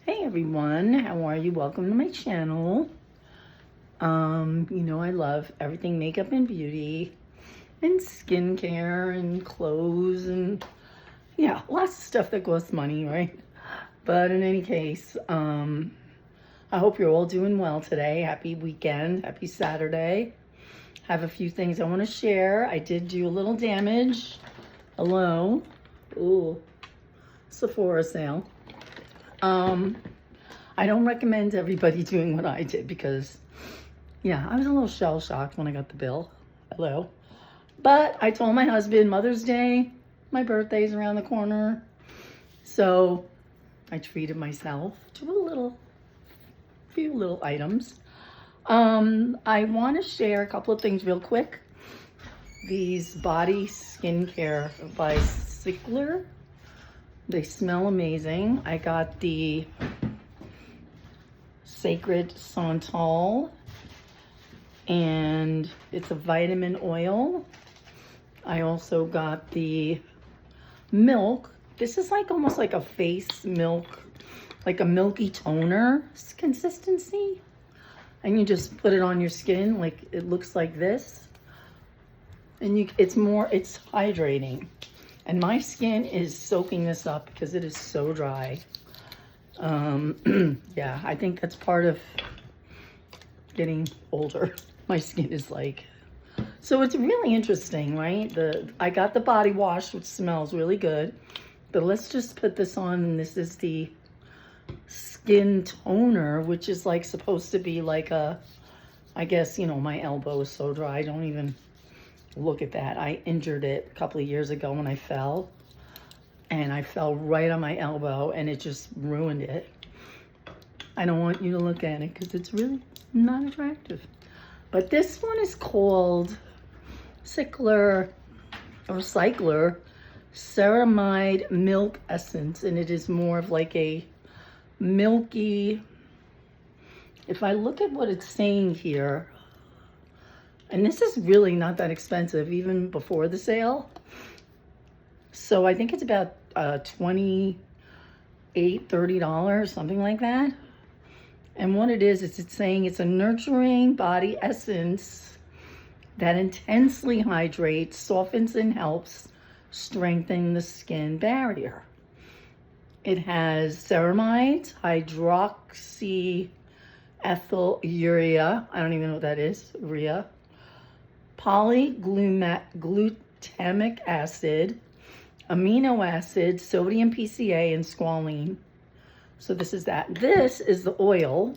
Hey everyone, how are you? Welcome to my channel. I love everything makeup and beauty and skincare and clothes and yeah, lots of stuff that costs money, right? But in any case, I hope you're all doing well today. Happy weekend, happy Saturday. Have a few things I want to share. I did do a little damage. Hello. Ooh, Sephora sale. I don't recommend everybody doing what I did because, yeah, I was a little shell-shocked when I got the bill. Hello. But I told my husband Mother's Day, my birthday's around the corner. So I treated myself to a few little items. I want to share a couple of things real quick. These body skincare by Sickler. They smell amazing. I got the Sacred Santal, and it's a vitamin oil. I also got the milk. This is like almost like a face milk, like a milky toner consistency. And you just put it on your skin, like it looks like this. And it's hydrating. And my skin is soaking this up because it is so dry. Yeah, I think that's part of getting older. My skin is like, so it's really interesting, right? I got the body wash, which smells really good, but let's just put this on. And this is the skin toner, which is like supposed to be like I guess, my elbow is so dry. Don't even look at that. I injured it a couple of years ago when I fell. And I fell right on my elbow and it just ruined it. I don't want you to look at it because it's really not attractive. But this one is called Cycler Ceramide Milk Essence. And it is more of like a milky, if I look at what it's saying here, and this is really not that expensive even before the sale. So I think it's about $28, $30, something like that. And what it is it's saying it's a nurturing body essence that intensely hydrates, softens, and helps strengthen the skin barrier. It has ceramides, hydroxyethylurea, I don't even know what that is, urea, polyglutamic acid, amino acids, sodium PCA, and squalene. So this is that. This is the oil,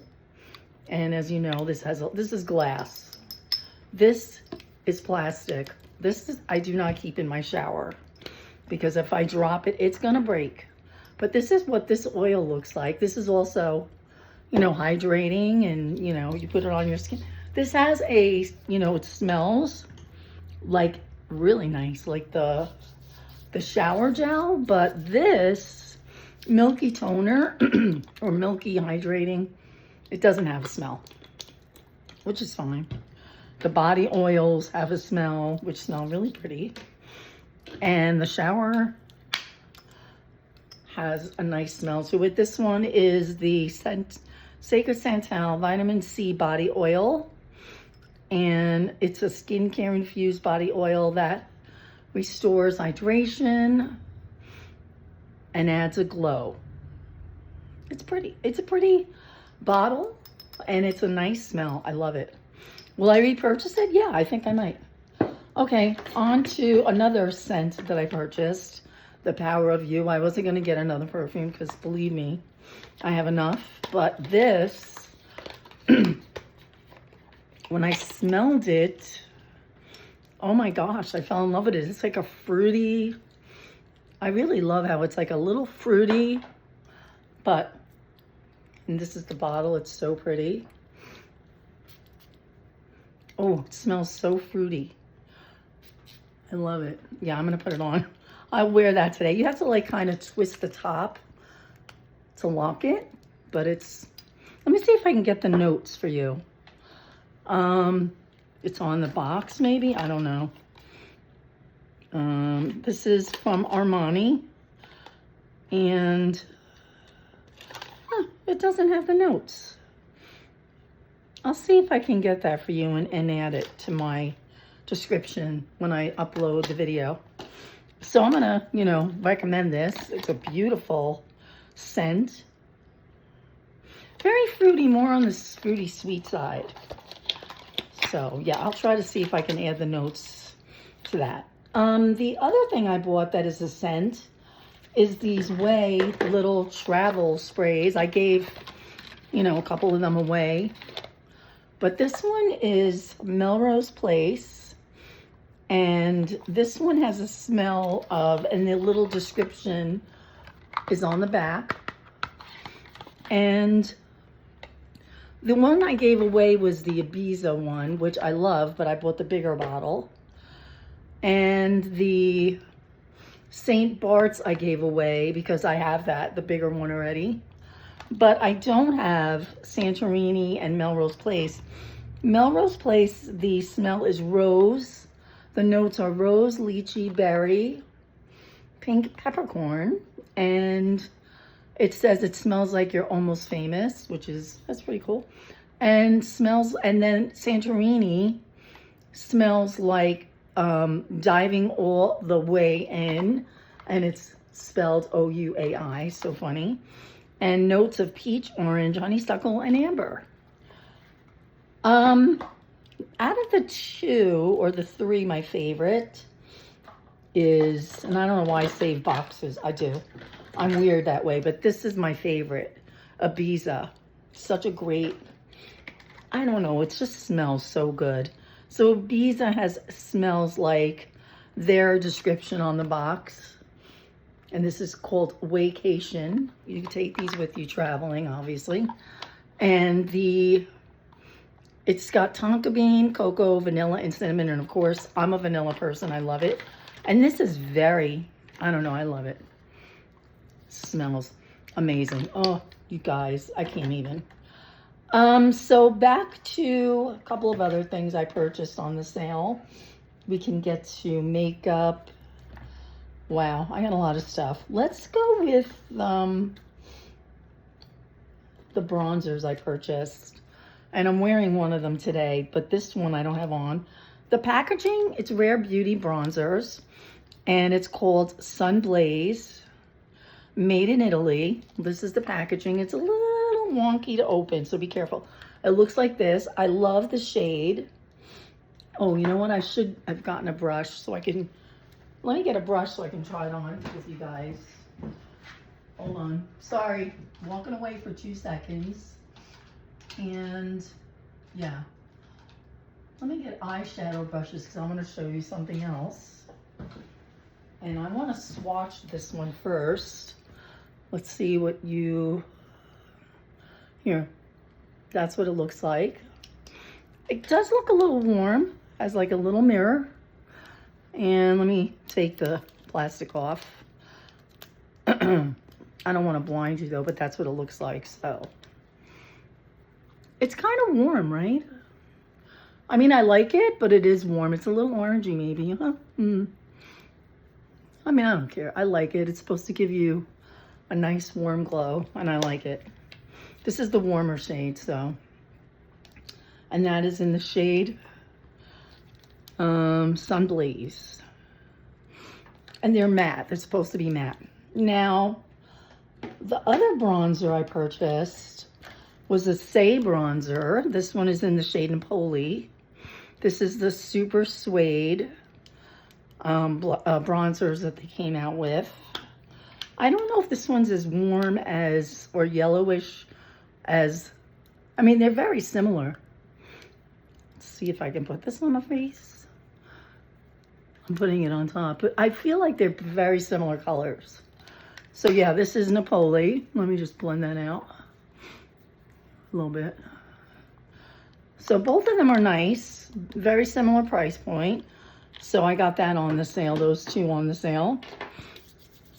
and as you know, this is glass. This is plastic. I do not keep in my shower because if I drop it, it's gonna break. But this is what this oil looks like. This is also, hydrating, and you put it on your skin. This has it smells like really nice, like the shower gel, but this milky toner or milky hydrating, it doesn't have a smell, which is fine. The body oils have a smell, which smell really pretty. And the shower has a nice smell to it. This one is the Sacred Santal Vitamin C Body Oil. And it's a skincare infused body oil that restores hydration and adds a glow. It's pretty. It's a pretty bottle and it's a nice smell. I love it. Will I repurchase it? Yeah, I think I might. Okay, on to another scent that I purchased, The Power of You. I wasn't going to get another perfume because believe me, I have enough. But this, when I smelled it, oh my gosh, I fell in love with it. It's like a fruity, I really love how it's like a little fruity, and this is the bottle. It's so pretty. Oh, it smells so fruity. I love it. Yeah, I'm going to put it on. I'll wear that today. You have to like kind of twist the top to lock it, but let me see if I can get the notes for you. It's on the box, maybe. I don't know. This is from Armani, and it doesn't have the notes. I'll see if I can get that for you and add it to my description when I upload the video. So I'm gonna, you know, recommend this. It's a beautiful scent. Very fruity, more on the fruity sweet side. So yeah, I'll try to see if I can add the notes to that. The other thing I bought that is a scent is these Way little travel sprays. I gave, you know, a couple of them away. But this one is Melrose Place. And this one has a smell of, and the little description is on the back. And the one I gave away was the Ibiza one, which I love, but I bought the bigger bottle. And the St. Bart's I gave away because I have that, the bigger one already. But I don't have Santorini and Melrose Place. Melrose Place, the smell is rose. The notes are rose, lychee, berry, pink peppercorn, and it says it smells like you're almost famous, that's pretty cool. And then Santorini smells like diving all the way in, and it's spelled O-U-A-I, so funny. And notes of peach, orange, honeysuckle, and amber. Out of the two or the three, my favorite is, and I don't know why I save boxes. I do. I'm weird that way, but this is my favorite, Ibiza. Such a great, I don't know, it just smells so good. So Ibiza smells like their description on the box. And this is called Waycation. You can take these with you traveling, obviously. And it's got tonka bean, cocoa, vanilla, and cinnamon. And of course, I'm a vanilla person. I love it. And this is I don't know, I love it. Smells amazing. Oh, you guys, I can't even. So back to a couple of other things I purchased on the sale. We can get to makeup. Wow, I got a lot of stuff. Let's go with the bronzers I purchased. And I'm wearing one of them today, but this one I don't have on. The packaging, it's Rare Beauty bronzers, and it's called Sun Blaze, made in Italy. This is the packaging. It's a little wonky to open, so be careful. It looks like this. I love the shade. Oh, you know what? I should have gotten a brush so I can, let me get a brush so I can try it on with you guys. Hold on. Sorry, walking away for 2 seconds. And yeah, let me get eyeshadow brushes because I want to show you something else. And I want to swatch this one first. Let's see what here. That's what it looks like. It does look a little warm, has like a little mirror. And let me take the plastic off. I don't want to blind you though, but that's what it looks like, so. It's kind of warm, right? I mean, I like it, but it is warm. It's a little orangey maybe, huh? I mean, I don't care. I like it. It's supposed to give you a nice warm glow, and I like it. This is the warmer shade, so. And that is in the shade Sun Blaze. And they're matte. They're supposed to be matte. Now, the other bronzer I purchased was a Say bronzer. This one is in the shade Napoli. This is the Super Suede bronzers that they came out with. I don't know if this one's as warm as, or yellowish as, I mean, they're very similar. Let's see if I can put this on my face. I'm putting it on top, but I feel like they're very similar colors. So yeah, this is Napoli. Let me just blend that out a little bit. So both of them are nice, very similar price point. So I got that on the sale, those two on the sale.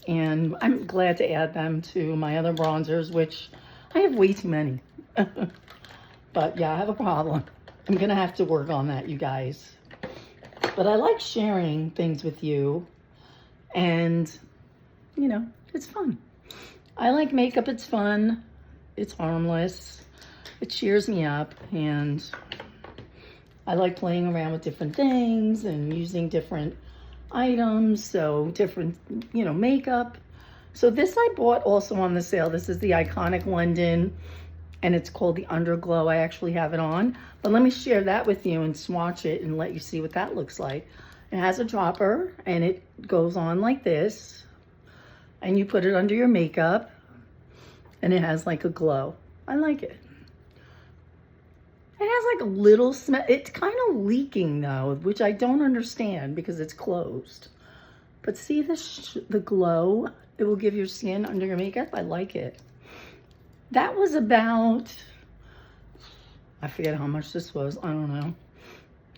And I'm glad to add them to my other bronzers, which I have way too many. But yeah, I have a problem. I'm gonna have to work on that, you guys. But I like sharing things with you, and you know, it's fun. I like makeup, it's fun. It's harmless. It cheers me up, and I like playing around with different things and using different items, so different, you know, makeup. So this I bought also on the sale. This is the Iconic London, and it's called the Underglow. I actually have it on, but let me share that with you and swatch it and let you see what that looks like. It has a dropper, and it goes on like this, and you put it under your makeup, and it has like a glow. I like it. It has like a little smell. It's kind of leaking though, which I don't understand because it's closed. But see the glow it will give your skin under your makeup? I like it. That was about, I forget how much this was. I don't know,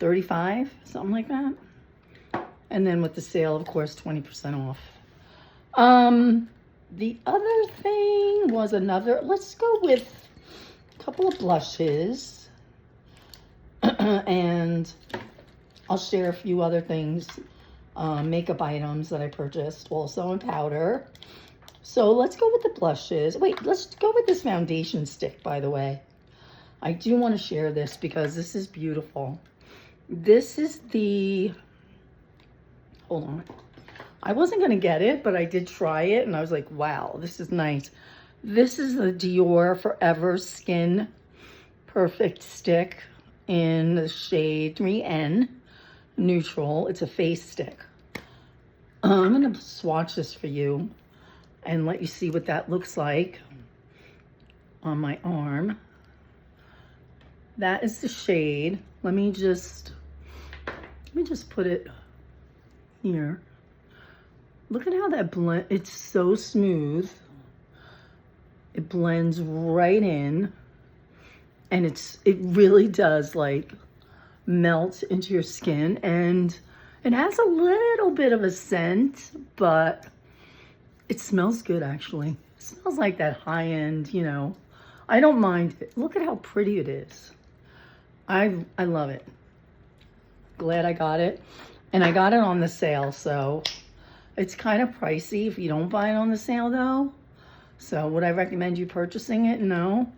35, something like that. And then with the sale, of course, 20% off. The other thing was let's go with a couple of blushes. And I'll share a few other things, makeup items that I purchased also in powder. So let's go with the blushes. Wait, let's go with this foundation stick, by the way. I do want to share this because this is beautiful. This is hold on. I wasn't going to get it, but I did try it, and I was like, wow, this is nice. This is the Dior Forever Skin Perfect Stick in the shade 3N Neutral. It's a face stick. I'm going to swatch this for you and let you see what that looks like on my arm. That is the shade. Let me just put it here. Look at how that blend, it's so smooth. It blends right in, and it really does like melt into your skin, and it has a little bit of a scent, but it smells good actually. It smells like that high-end, you know. I don't mind it. Look at how pretty it is. I love it. Glad I got it. And I got it on the sale, so it's kind of pricey if you don't buy it on the sale though. So would I recommend you purchasing it? No.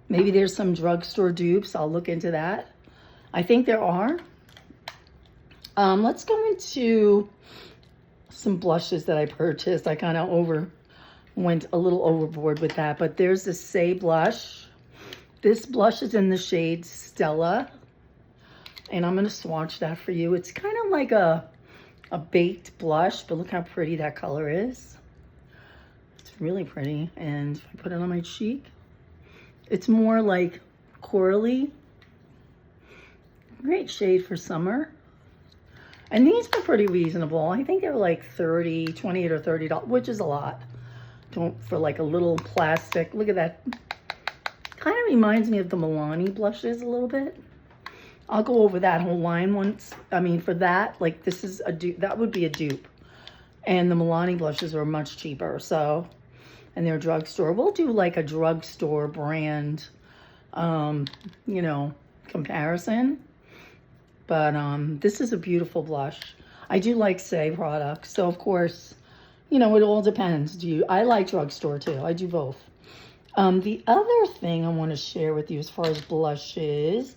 Maybe there's some drugstore dupes. I'll look into that. I think there are. Let's go into some blushes that I purchased. I kind of went a little overboard with that, but there's the Say blush. This blush is in the shade Stella, and I'm going to swatch that for you. It's kind of like a baked blush, but look how pretty that color is. It's really pretty, and if I put it on my cheek, it's more like corally. Great shade for summer. And these were pretty reasonable. I think they were like $28 or $30, which is a lot. For like a little plastic. Look at that. Kind of reminds me of the Milani blushes a little bit. I'll go over that whole line once. I mean, for that, like this is a dupe. That would be a dupe. And the Milani blushes are much cheaper. So, and they're drugstore. We'll do like a drugstore brand, you know, comparison. But this is a beautiful blush. I do like Say products. So, of course, you know, it all depends. I like drugstore too. I do both. The other thing I want to share with you as far as blushes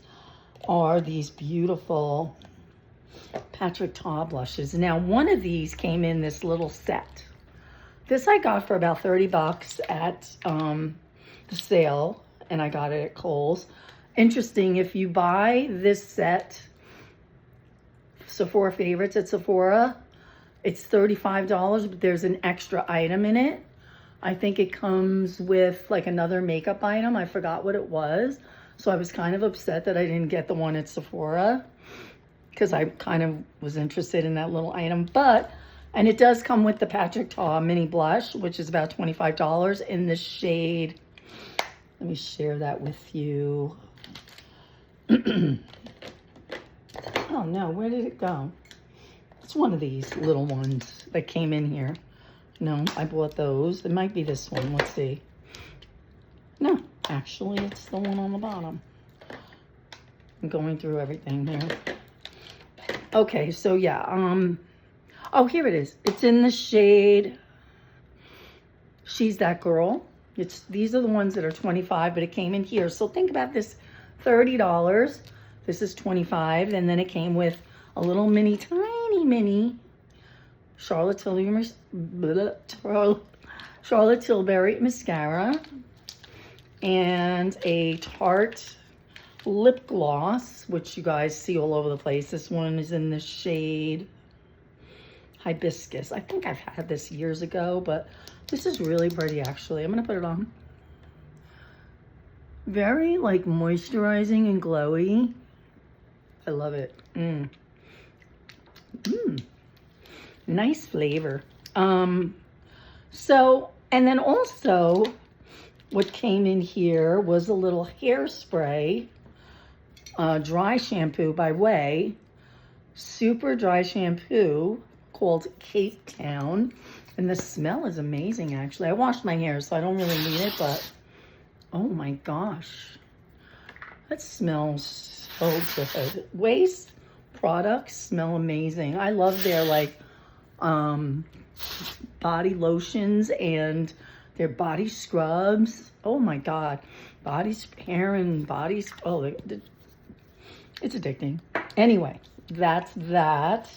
are these beautiful Patrick Ta blushes. Now, one of these came in this little set. This I got for about 30 bucks at the sale, and I got it at Kohl's. Interesting, if you buy this set, Sephora Favorites at Sephora, it's $35, but there's an extra item in it. I think it comes with like another makeup item. I forgot what it was. So I was kind of upset that I didn't get the one at Sephora because I kind of was interested in that little item. And it does come with the Patrick Ta mini blush, which is about $25 in the shade. Let me share that with you. Oh no, where did it go? It's one of these little ones that came in here. No, I bought those. It might be this one. Let's see. No, actually, it's the one on the bottom. I'm going through everything here. Okay, so yeah. Oh, here it is. It's in the shade She's That Girl. These are the ones that are 25, but it came in here. So think about this, $30. This is 25, and then it came with a little tiny Charlotte Tilbury mascara and a Tarte lip gloss, which you guys see all over the place. This one is in the shade Hibiscus. I think I've had this years ago, but this is really pretty actually. I'm gonna put it on. Very like moisturizing and glowy. I love it. Nice flavor. So, and then also what came in here was a little hairspray, dry shampoo by Way, super dry shampoo called Cape Town. And the smell is amazing, actually. I washed my hair, so I don't really need it, but oh my gosh. That smells so good. Way's products smell amazing. I love their like body lotions and their body scrubs. Oh my God. Hair and bodies. Oh, it's addicting. Anyway, that's that.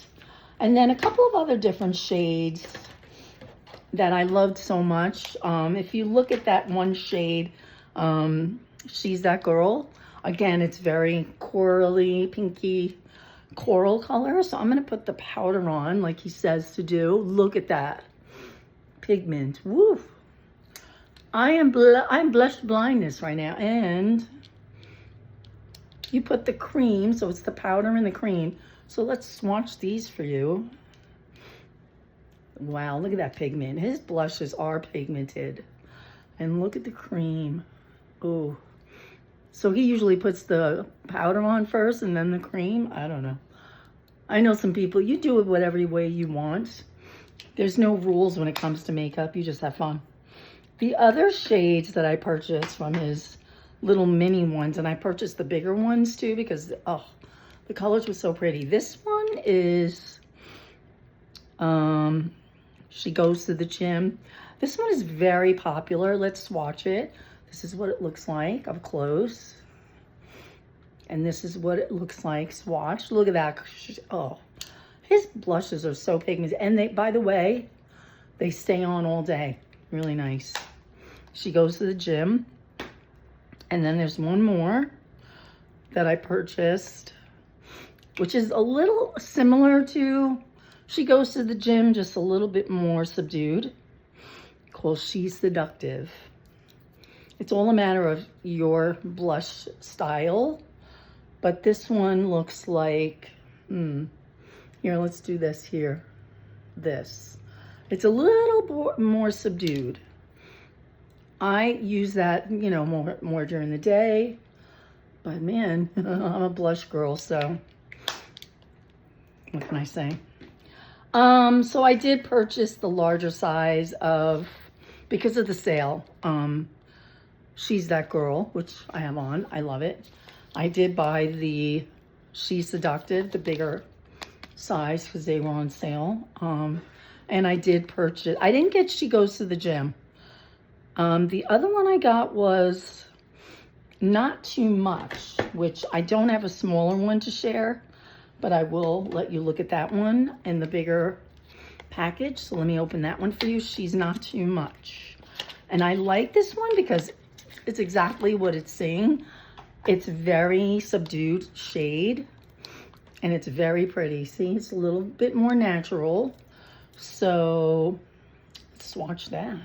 And then a couple of other different shades that I loved so much. If you look at that one shade, She's That Girl. Again, it's very corally, pinky, coral color. So I'm going to put the powder on like he says to do. Look at that. Pigment. Woo. I'm blush blindness right now. And you put the cream. So it's the powder and the cream. So let's swatch these for you. Wow, look at that pigment. His blushes are pigmented. And look at the cream. Oh. So he usually puts the powder on first and then the cream. I don't know. I know some people, you do it whatever way you want. There's no rules when it comes to makeup. You just have fun. The other shades that I purchased from his little mini ones, and I purchased the bigger ones too because, oh, the colors were so pretty. This one is, She Goes to the Gym. This one is very popular. Let's swatch it. This is what it looks like up close. And this is what it looks like swatched. Look at that. Oh, his blushes are so pigmented. And they, by the way, they stay on all day. Really nice. She Goes to the Gym. And then there's one more that I purchased, which is a little similar to She Goes to the Gym, just a little bit more subdued, called She's Seductive. It's all a matter of your blush style, but this one looks like, here, let's do this here. This. It's a little more subdued. I use that, you know, more during the day, but man, I'm a blush girl, so what can I say? So I did purchase the larger size of, because of the sale, She's That Girl, which I have on. I love it. I did buy the She's Seductive, the bigger size, because they were on sale. And I did purchase, I didn't get She Goes to the Gym. The other one I got was Not Too Much, which I don't have a smaller one to share, but I will let you look at that one in the bigger package. So let me open that one for you. She's Not Too Much. And I like this one because it's exactly what it's saying. It's very subdued shade and it's very pretty. See, it's a little bit more natural. So let's swatch that.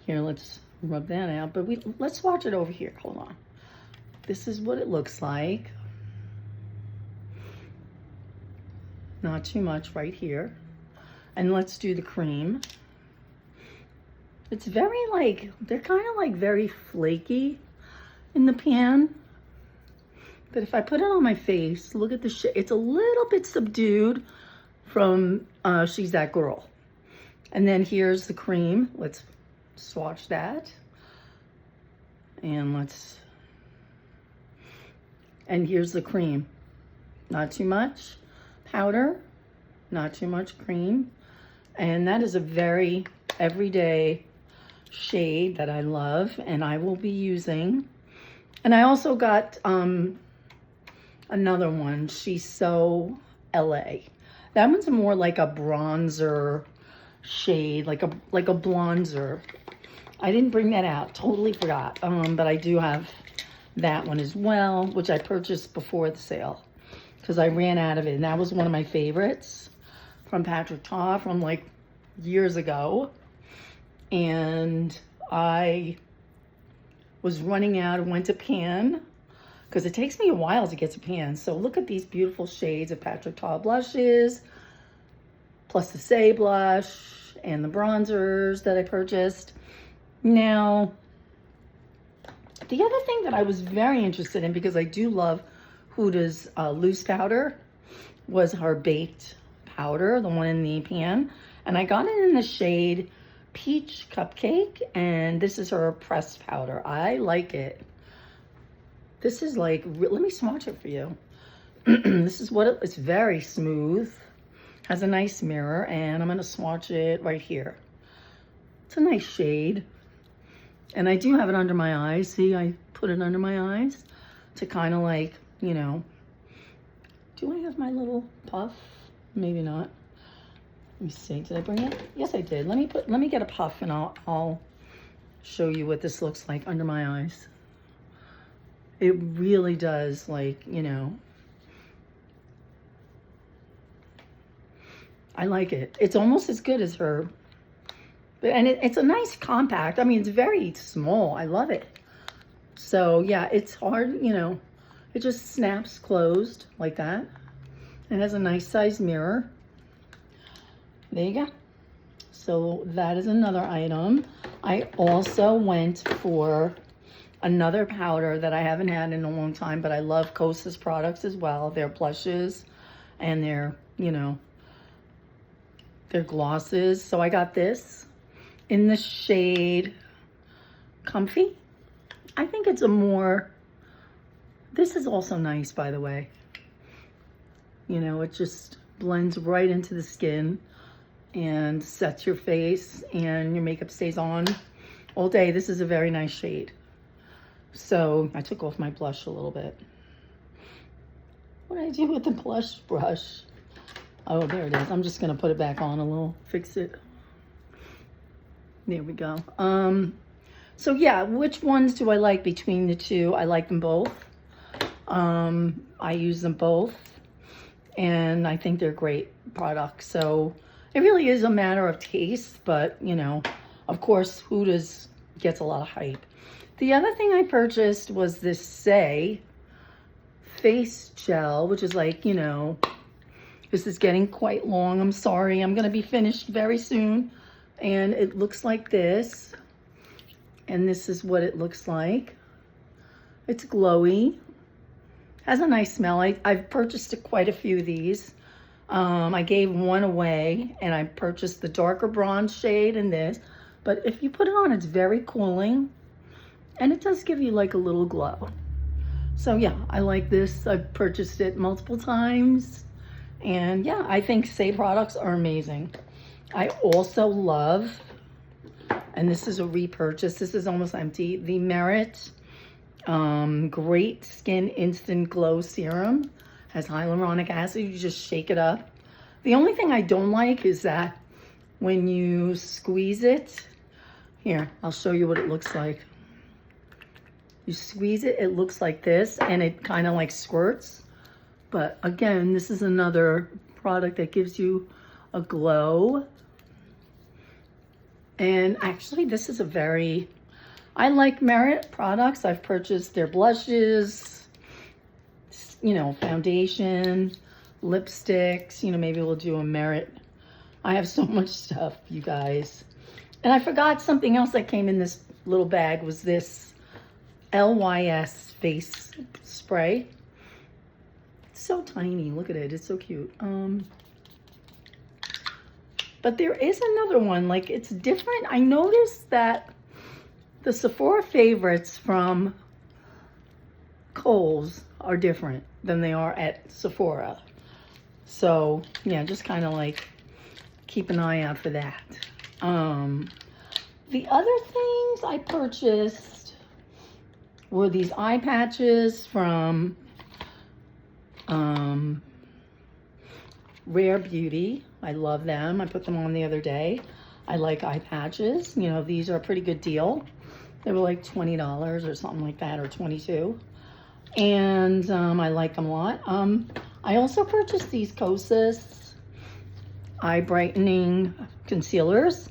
Here, let's rub that out, but let's swatch it over here. Hold on. This is what it looks like. Not too much right here. And let's do the cream. It's very like, they're kind of like very flaky in the pan. But if I put it on my face, look at the shade. It's a little bit subdued from She's That Girl. And then here's the cream. Let's swatch that. And here's the cream. Not too much powder, not too much cream. And that is a very everyday shade that I love and I will be using. And I also got another one, She's So LA. That one's more like a bronzer shade, like a bronzer. I didn't bring that out, totally forgot. But I do have that one as well, which I purchased before the sale because I ran out of it. And that was one of my favorites from Patrick Ta from like years ago. And I was running out and went to Pan because it takes me a while to get to Pan. So look at these beautiful shades of Patrick Ta blushes, plus the Say blush and the bronzers that I purchased. Now, the other thing that I was very interested in, because I do love Huda's loose powder, was her baked powder, the one in the pan. And I got it in the shade Peach Cupcake, and this is her pressed powder. I like it. This is like, let me swatch it for you. This is what it's very smooth, has a nice mirror, and I'm gonna swatch it right here. It's a nice shade. And I do have it under my eyes. See, I put it under my eyes to kind of like, you know, do I have my little puff? Maybe not. Let me see, did I bring it? Yes, I did. Let me get a puff and I'll show you what this looks like under my eyes. It really does, like, you know, I like it. It's almost as good as her, and it's a nice compact. I mean, it's very small. I love it. So yeah, it's hard, you know, it just snaps closed like that. It has a nice size mirror. There you go. So that is another item. I also went for another powder that I haven't had in a long time, but I love Kosas products as well. Their blushes and their, you know, their glosses. So I got this in the shade Comfy. I think it's a more, this is also nice, by the way. You know, it just blends right into the skin and sets your face and your makeup stays on all day. This is a very nice shade. So I took off my blush a little bit. What did I do with the blush brush? Oh, there it is. I'm just gonna put it back on a little, fix it. There we go. So yeah, which ones do I like between the two? I like them both. I use them both and I think they're great products. So it really is a matter of taste, but you know, of course, Huda's gets a lot of hype. The other thing I purchased was this Say face gel, which is like, you know, this is getting quite long. I'm sorry. I'm going to be finished very soon. And it looks like this. And this is what it looks like. It's glowy. Has a nice smell. I've purchased quite a few of these. I gave one away and I purchased the darker bronze shade in this. But if you put it on, it's very cooling. And it does give you like a little glow. So yeah, I like this. I've purchased it multiple times. And yeah, I think Say products are amazing. I also love, and this is a repurchase, this is almost empty, the Merit Great Skin Instant Glow Serum. Has hyaluronic acid. You just shake it up. The only thing I don't like is that when you squeeze it, here, I'll show you what it looks like. You squeeze it, it looks like this, and it kind of like squirts. But again, this is another product that gives you a glow. And actually, this is a very, I like Merit products. I've purchased their blushes, you know, foundation, lipsticks, you know, maybe we'll do a Merit. I have so much stuff, you guys. And I forgot something else that came in this little bag was this LYS face spray. It's so tiny. Look at it. It's so cute. But there is another one. Like, it's different. I noticed that the Sephora favorites from Kohl's are different than they are at Sephora. So, yeah, just kind of like keep an eye out for that. The other things I purchased were these eye patches from Rare Beauty. I love them. I put them on the other day. I like eye patches. You know, these are a pretty good deal. They were like $20 or something like that, or $22. And I like them a lot. I also purchased these Kosas eye brightening concealers.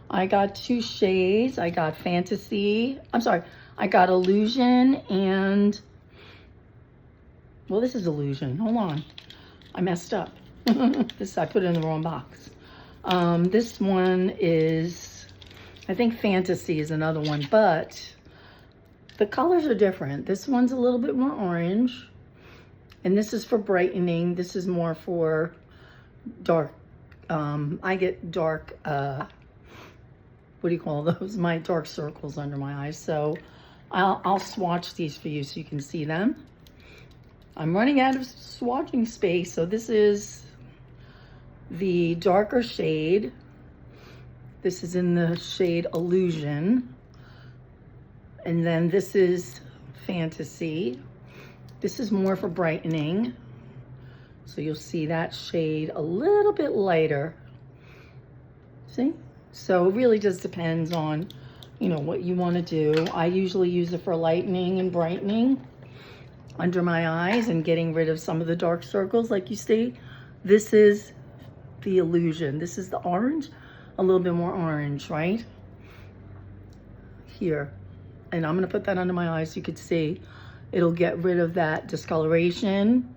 I got 2 shades. I got Fantasy. I'm sorry. I got Illusion and, well, this is Illusion. Hold on. I messed up. This, I put it in the wrong box. This one is, I think Fantasy is another one, but the colors are different. This one's a little bit more orange, and this is for brightening. This is more for dark. I get dark, what do you call those? My dark circles under my eyes. So I'll swatch these for you so you can see them. I'm running out of swatching space, so this is the darker shade. This is in the shade Illusion. And then this is Fantasy. This is more for brightening. So you'll see that shade a little bit lighter. See? So it really just depends on, you know, what you want to do. I usually use it for lightening and brightening under my eyes and getting rid of some of the dark circles like you see. This is the Illusion. This is the orange, a little bit more orange, right? Here. And I'm going to put that under my eyes so you could see. It'll get rid of that discoloration.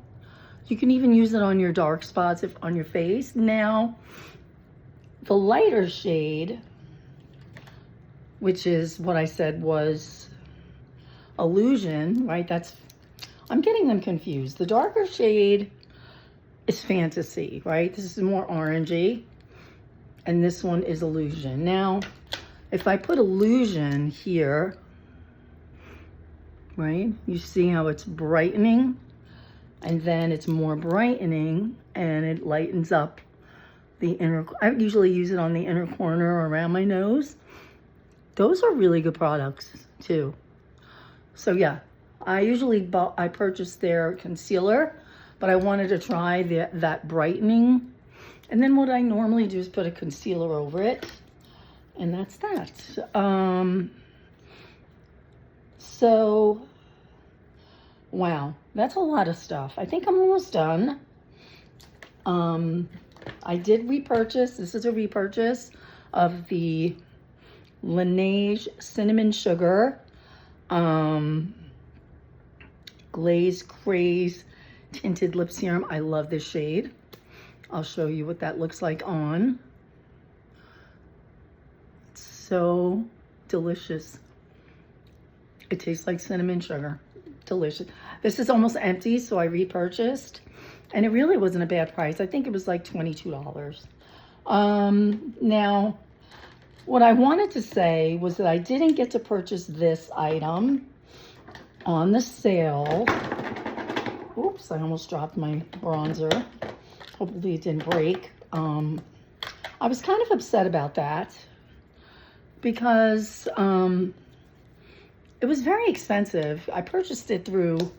You can even use it on your dark spots if on your face. Now, the lighter shade, which is what I said was Illusion, right? That's, I'm getting them confused. The darker shade is Fantasy, right? This is more orangey. And this one is Illusion. Now, if I put Illusion here, right? You see how it's brightening, and then it's more brightening, and it lightens up the inner. I usually use it on the inner corner or around my nose. Those are really good products too. So yeah, I purchased their concealer, but I wanted to try that brightening. And then what I normally do is put a concealer over it, and that's that. So, wow, that's a lot of stuff. I think I'm almost done. I did repurchase, this is a repurchase of the Laneige Cinnamon Sugar Glaze Craze Tinted Lip Serum. I love this shade. I'll show you what that looks like on. It's so delicious. It tastes like cinnamon sugar. Delicious. This is almost empty, so I repurchased. And it really wasn't a bad price. I think it was like $22. Now, what I wanted to say was that I didn't get to purchase this item on the sale. Oops, I almost dropped my bronzer. Hopefully it didn't break. I was kind of upset about that because it was very expensive. I purchased it through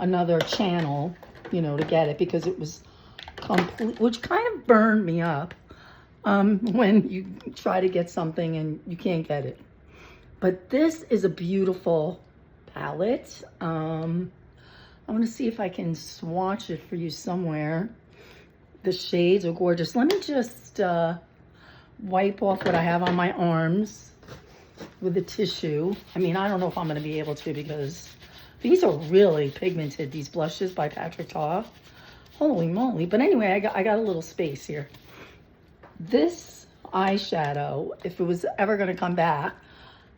another channel, you know, to get it because it was complete, which kind of burned me up when you try to get something and you can't get it. But this is a beautiful palette. I'm gonna see if I can swatch it for you somewhere. The shades are gorgeous. Let me just wipe off what I have on my arms with a tissue. I mean, I don't know if I'm going to be able to because these are really pigmented, these blushes by Patrick Ta. Holy moly. But anyway, I got a little space here. This eyeshadow, if it was ever going to come back,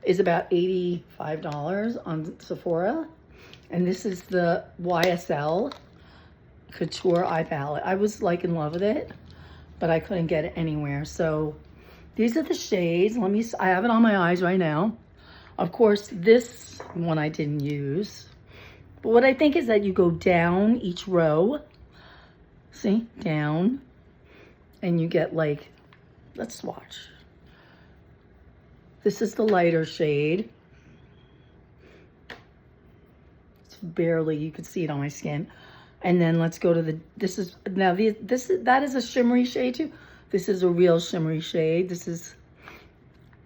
is about $85 on Sephora. And this is the YSL Couture eye palette. I was like in love with it, but I couldn't get it anywhere. So these are the shades. I have it on my eyes right now. Of course, this one I didn't use. But what I think is that you go down each row. See, down. And you get like, let's swatch. This is the lighter shade. It's barely, you can see it on my skin. And then let's go to the, this is, now that is a shimmery shade too. This is a real shimmery shade. This is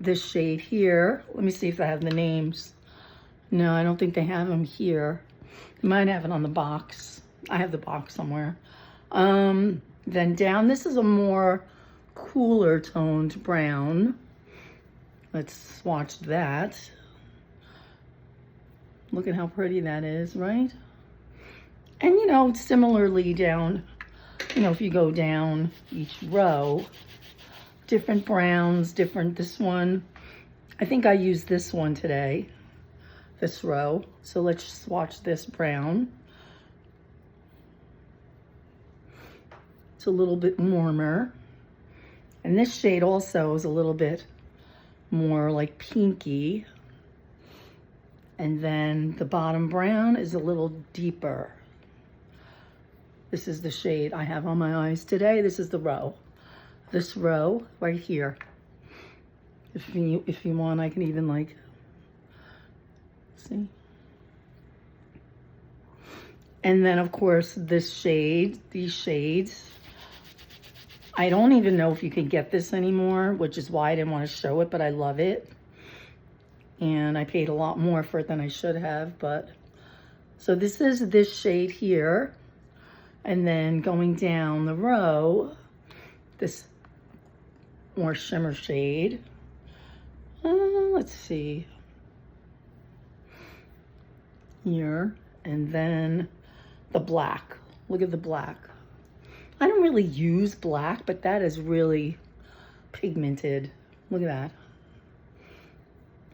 this shade here. Let me see if I have the names. No, I don't think they have them here. You might have it on the box. I have the box somewhere. Then down, this is a more cooler toned brown. Let's swatch that. Look at how pretty that is, right? And you know, similarly down, you know, if you go down each row, different browns, different, this one, I think I used this one today, this row. So let's swatch this brown. It's a little bit warmer. And this shade also is a little bit more like pinky. And then the bottom brown is a little deeper. This is the shade I have on my eyes today. This is the row. This row right here. If you want, I can even like, see? And then of course this shade, these shades, I don't even know if you can get this anymore, which is why I didn't want to show it, but I love it. And I paid a lot more for it than I should have, but, so this is this shade here. And then going down the row, this more shimmer shade. Let's see. Here, and then the black. Look at the black. I don't really use black, but that is really pigmented. Look at that.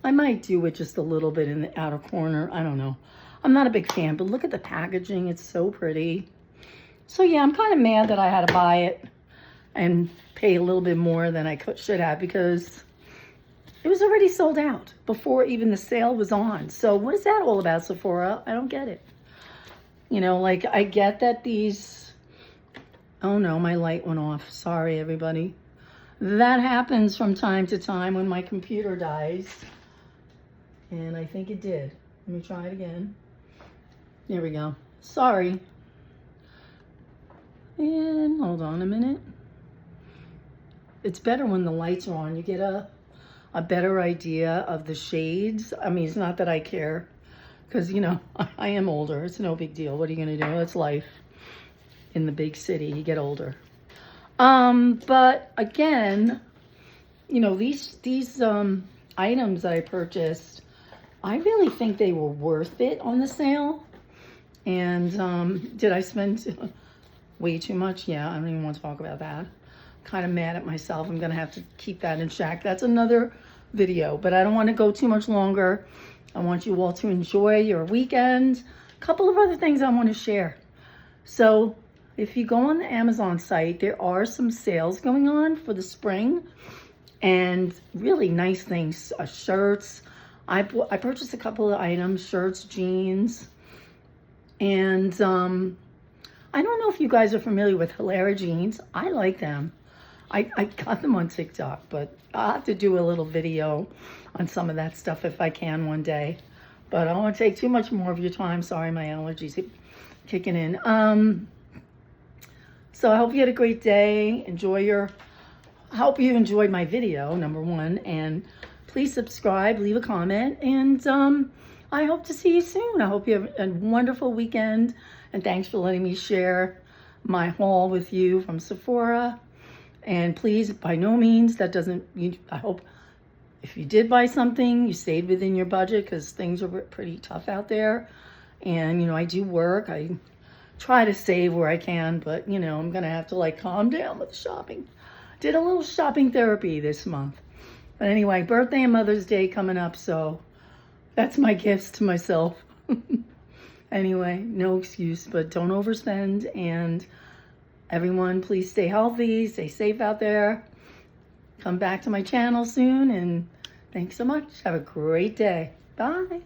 I might do it just a little bit in the outer corner. I don't know. I'm not a big fan, but look at the packaging. It's so pretty. So yeah, I'm kind of mad that I had to buy it and pay a little bit more than I should have, because it was already sold out before even the sale was on. So what is that all about, Sephora? I don't get it. You know, like, I get that these, oh no, my light went off. Sorry, everybody. That happens from time to time when my computer dies. And I think it did. Let me try it again. There we go. Sorry. And hold on a minute. It's better when the lights are on. You get a better idea of the shades. I mean, it's not that I care, because, you know, I am older. It's no big deal. What are you going to do? It's life in the big city. You get older. But again, you know, these items that I purchased, I really think they were worth it on the sale. And did I spend way too much? Yeah, I don't even want to talk about that. Kind of mad at myself. I'm going to have to keep that in check. That's another video, but I don't want to go too much longer. I want you all to enjoy your weekend. A couple of other things I want to share. So if you go on the Amazon site, there are some sales going on for the spring, and really nice things, shirts. I purchased a couple of items, shirts, jeans, and I don't know if you guys are familiar with Hilara jeans. I like them. I got them on TikTok, but I'll have to do a little video on some of that stuff if I can one day. But I don't want to take too much more of your time. Sorry, my allergies are kicking in. So I hope you had a great day. I hope you enjoyed my video, number one. And please subscribe, leave a comment, and I hope to see you soon. I hope you have a wonderful weekend. And thanks for letting me share my haul with you from Sephora. And please, by no means, I hope if you did buy something, you stayed within your budget, because things are pretty tough out there. And, you know, I do work. I try to save where I can, but, you know, I'm going to have to, like, calm down with shopping. Did a little shopping therapy this month. But anyway, birthday and Mother's Day coming up, so that's my gifts to myself. Anyway, no excuse, but don't overspend. And everyone, please stay healthy, stay safe out there. Come back to my channel soon, and thanks so much. Have a great day. Bye.